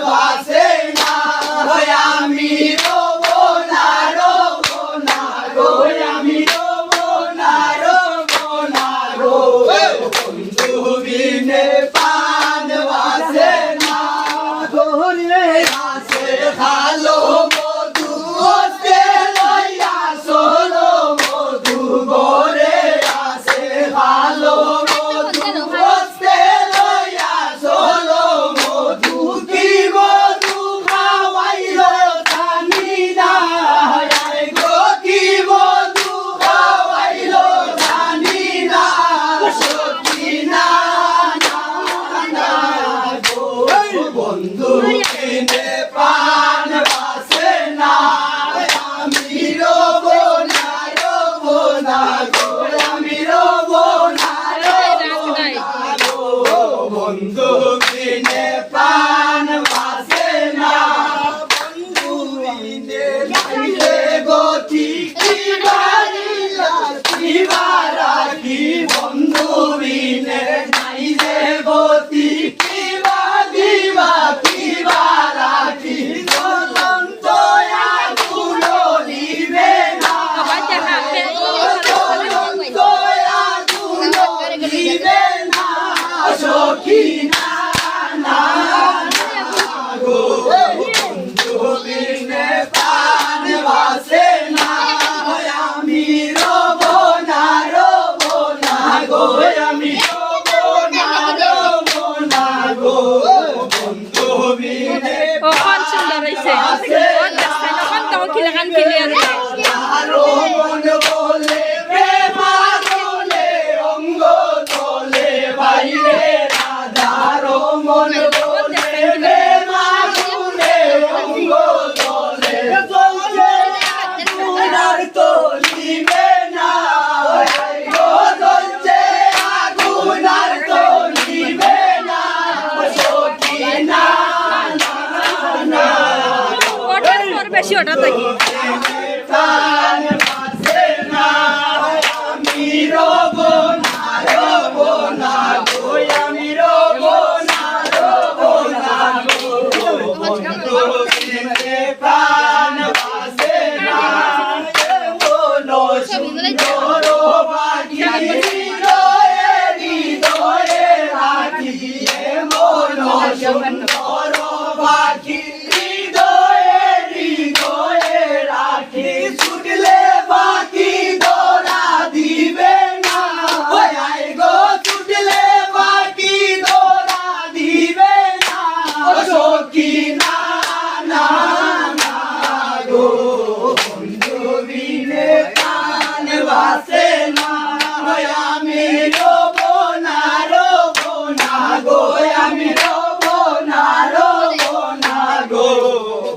বাসে না আমি রব না গো আমি রব না গো বন্ধু বিনে প্রাণ বাসে না ঘরে আসে ভালো মধু হতে লইয়া সোলো মধু ঘরে আসে ভালো মধু হতে লইয়া সোলো মধু কি মধু খাওয়াইলো জানি না গো কি মধু খাওয়াইলো জানি না সত্যি না গো বন্ধু কিনে প্রাণ বাসে না আমি রব না গো আমি রব না গো বন্ধু কিনে প্রাণ বাসে না বন্ধু বিনে লাইলে গতি কি বাড়িলা কি বারাকি বন্ধু বিনে লাইলে গতি কি বাদিবা কি বারাকি জ্বলন্ত আগুন নিবে না জ্বলন্ত আগুন নিবে না সখী না গো বন্ধু বিনে প্রাণ বাসে না আমি রব না গো আমি রব না গো বন্ধু বিনে ওখান সুন্দর হইছে ওখান দেখছেন ওখান তো কিলাকান ক্লিয়ার আরো মন বলে প্রেমার বলে অঙ্গ তোলে বাইরে রাধারো মন বলে প্রেমার বলে অঙ্গ তোলে তোলে আগুনার তোলিবে না গো জ্বলছে আগুনার তোলিবে না সখী না ওটার পর বেশি ওটা থাকি প্রাণ বাসে না আমি রব না গো আমি রব না গো বন্ধু বিনে প্রাণ বাসে না বলো সুন্দর বাকি হৃদয়ে রাখি মনো সুন্দর বাকি হৃদয়ে রাখি ছুটলে বাকি দৌড়া দিবে না আয় গো ছুটলে বাকি দৌড়া দিবে না সখী না গো বন্ধু বিনে প্রাণ বাসে না আমি রব না গো আমি রব না গো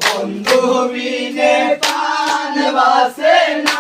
বন্ধু বিনে প্রাণ বাসে না